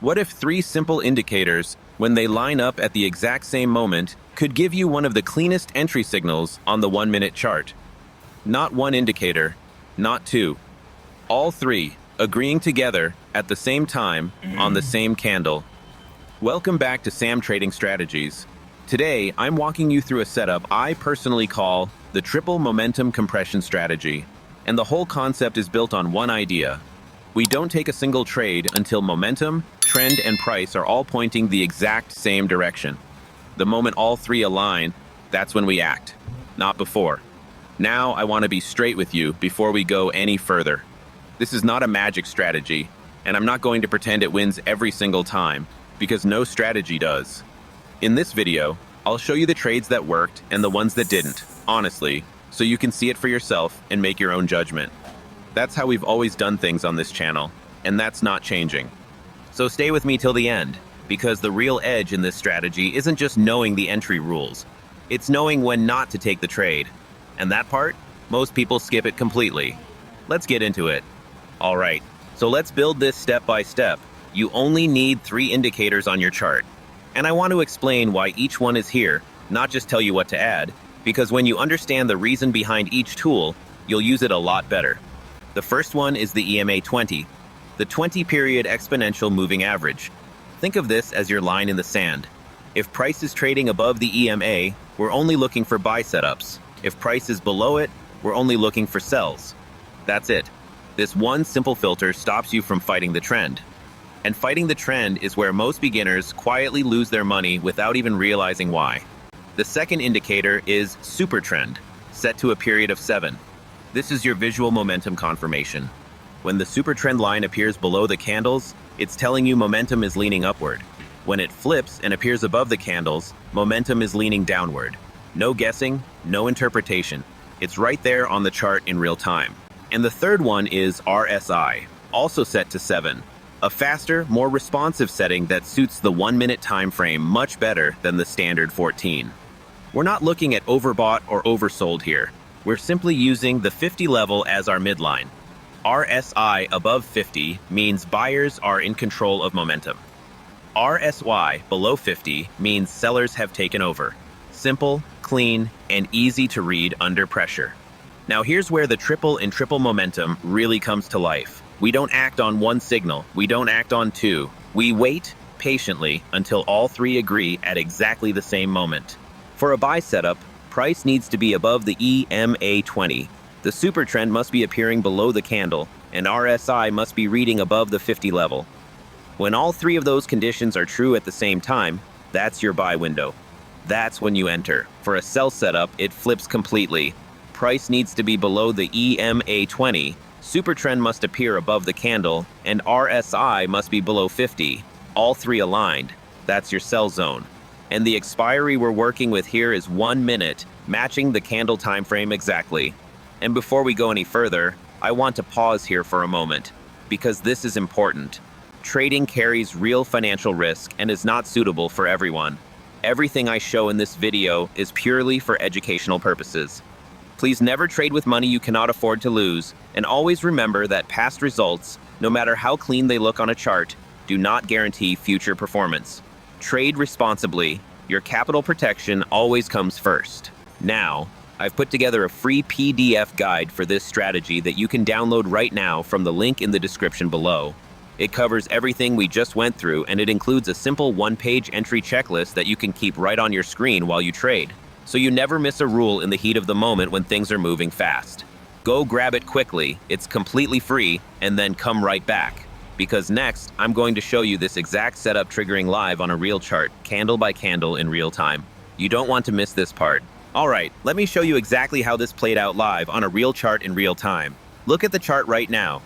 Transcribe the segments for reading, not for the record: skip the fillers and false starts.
What if three simple indicators, when they line up at the exact same moment, could give you one of the cleanest entry signals on the 1-minute chart? Not one indicator, not two. All three, agreeing together at the same time on the same candle. Welcome back to Sam Trading Strategies. Today, I'm walking you through a setup I personally call the triple momentum compression strategy. And the whole concept is built on one idea. We don't take a single trade until momentum, trend, and price are all pointing the exact same direction. The moment all three align, that's when we act, not before. Now, I want to be straight with you before we go any further. This is not a magic strategy, and I'm not going to pretend it wins every single time, because no strategy does. In this video, I'll show you the trades that worked and the ones that didn't, honestly, so you can see it for yourself and make your own judgment. That's how we've always done things on this channel, and that's not changing. So stay with me till the end, because the real edge in this strategy isn't just knowing the entry rules. It's knowing when not to take the trade. And that part, most people skip it completely. Let's get into it. All right, so let's build this step by step. You only need 3 indicators on your chart. And I want to explain why each one is here, not just tell you what to add, because when you understand the reason behind each tool, you'll use it a lot better. The first one is the EMA 20, the 20-period exponential moving average. Think of this as your line in the sand. If price is trading above the EMA, we're only looking for buy setups. If price is below it, we're only looking for sells. That's it. This one simple filter stops you from fighting the trend. And fighting the trend is where most beginners quietly lose their money without even realizing why. The second indicator is Supertrend, set to a period of 7. This is your visual momentum confirmation. When the Supertrend line appears below the candles, it's telling you momentum is leaning upward. When it flips and appears above the candles, momentum is leaning downward. No guessing, no interpretation. It's right there on the chart in real time. And the third one is RSI, also set to 7. A faster, more responsive setting that suits the 1-minute time frame much better than the standard 14. We're not looking at overbought or oversold here. We're simply using the 50 level as our midline. RSI above 50 means buyers are in control of momentum. RSY below 50 means sellers have taken over. Simple, clean, and easy to read under pressure. Now here's where the triple and triple momentum really comes to life. We don't act on one signal. We don't act on 2. We wait patiently until all 3 agree at exactly the same moment. For a buy setup, price needs to be above the EMA 20. The Supertrend must be appearing below the candle, and RSI must be reading above the 50 level. When all 3 of those conditions are true at the same time, that's your buy window. That's when you enter. For a sell setup, it flips completely. Price needs to be below the EMA 20, Supertrend must appear above the candle, and RSI must be below 50. All 3 aligned. That's your sell zone. And the expiry we're working with here is 1 minute, matching the candle time frame exactly. And before we go any further, I want to pause here for a moment, because this is important. Trading carries real financial risk and is not suitable for everyone. Everything I show in this video is purely for educational purposes. Please never trade with money you cannot afford to lose, and always remember that past results, no matter how clean they look on a chart, do not guarantee future performance. Trade responsibly. Your capital protection always comes first. Now, I've put together a free PDF guide for this strategy that you can download right now from the link in the description below. It covers everything we just went through, and it includes a simple 1-page entry checklist that you can keep right on your screen while you trade, so you never miss a rule in the heat of the moment when things are moving fast. Go grab it quickly, it's completely free, and then come right back. Because next, I'm going to show you this exact setup triggering live on a real chart, candle by candle in real time. You don't want to miss this part. Alright, let me show you exactly how this played out live on a real chart in real time. Look at the chart right now.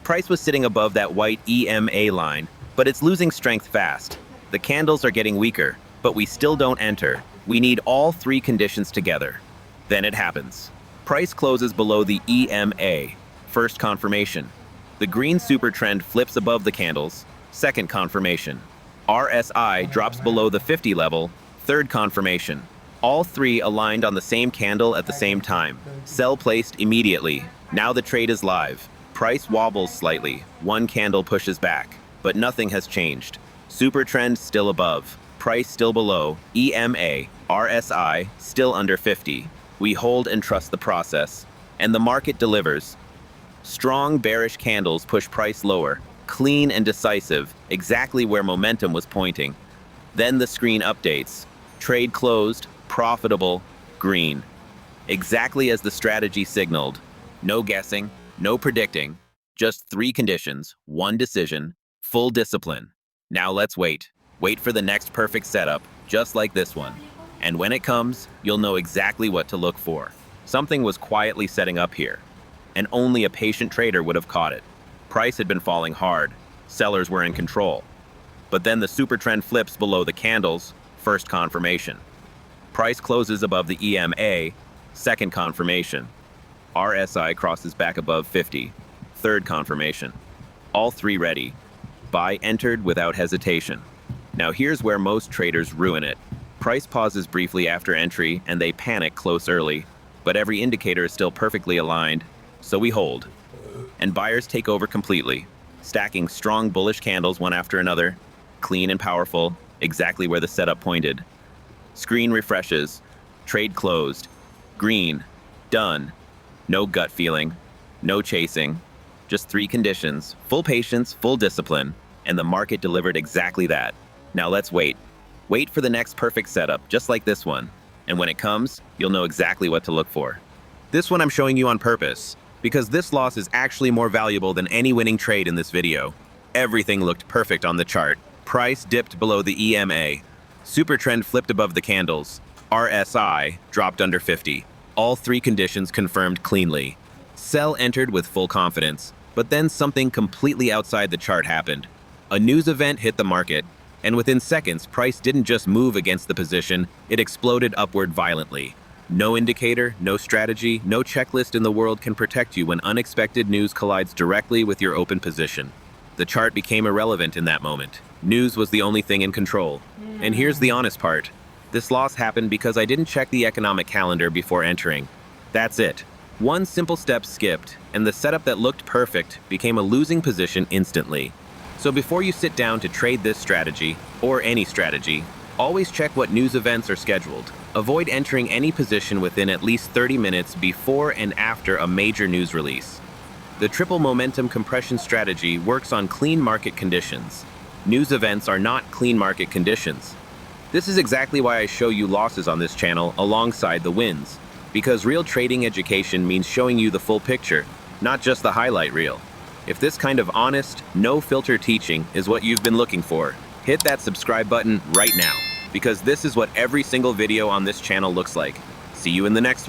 Price was sitting above that white EMA line, but it's losing strength fast. The candles are getting weaker, but we still don't enter. We need all 3 conditions together. Then it happens. Price closes below the EMA. First confirmation. The green Supertrend flips above the candles. Second confirmation. RSI drops below the 50 level. Third confirmation. All 3 aligned on the same candle at the same time. Sell placed immediately. Now the trade is live. Price wobbles slightly. 1 candle pushes back. But nothing has changed. Supertrend still above, price still below, EMA, RSI still under 50. We hold and trust the process, and the market delivers. Strong bearish candles push price lower, clean and decisive, exactly where momentum was pointing. Then the screen updates. Trade closed, profitable, green. Exactly as the strategy signaled. No guessing, no predicting, just 3 conditions, 1 decision, full discipline. Now let's wait. Wait for the next perfect setup, just like this one. And when it comes, you'll know exactly what to look for. Something was quietly setting up here, and only a patient trader would have caught it. Price had been falling hard. Sellers were in control. But then the supertrend flips below the candles, first confirmation. Price closes above the EMA, second confirmation. RSI crosses back above 50, third confirmation. All 3 ready. Buy entered without hesitation. Now here's where most traders ruin it. Price pauses briefly after entry and they panic close early, but every indicator is still perfectly aligned, so we hold. And buyers take over completely, stacking strong bullish candles one after another, clean and powerful, exactly where the setup pointed. Screen refreshes, trade closed, green, done. No gut feeling, no chasing, just 3 conditions, full patience, full discipline, and the market delivered exactly that. Now let's wait. Wait for the next perfect setup, just like this one. And when it comes, you'll know exactly what to look for. This one I'm showing you on purpose, because this loss is actually more valuable than any winning trade in this video. Everything looked perfect on the chart. Price dipped below the EMA. Supertrend flipped above the candles. RSI dropped under 50. All 3 conditions confirmed cleanly. Sell entered with full confidence, but then something completely outside the chart happened. A news event hit the market, and within seconds, price didn't just move against the position, it exploded upward violently. No indicator, no strategy, no checklist in the world can protect you when unexpected news collides directly with your open position. The chart became irrelevant in that moment. News was the only thing in control. And here's the honest part. This loss happened because I didn't check the economic calendar before entering. That's it. One simple step skipped, and the setup that looked perfect became a losing position instantly. So before you sit down to trade this strategy, or any strategy, always check what news events are scheduled. Avoid entering any position within at least 30 minutes before and after a major news release. The triple momentum compression strategy works on clean market conditions. News events are not clean market conditions. This is exactly why I show you losses on this channel alongside the wins. Because real trading education means showing you the full picture, not just the highlight reel. If this kind of honest, no-filter teaching is what you've been looking for, hit that subscribe button right now, because this is what every single video on this channel looks like. See you in the next one.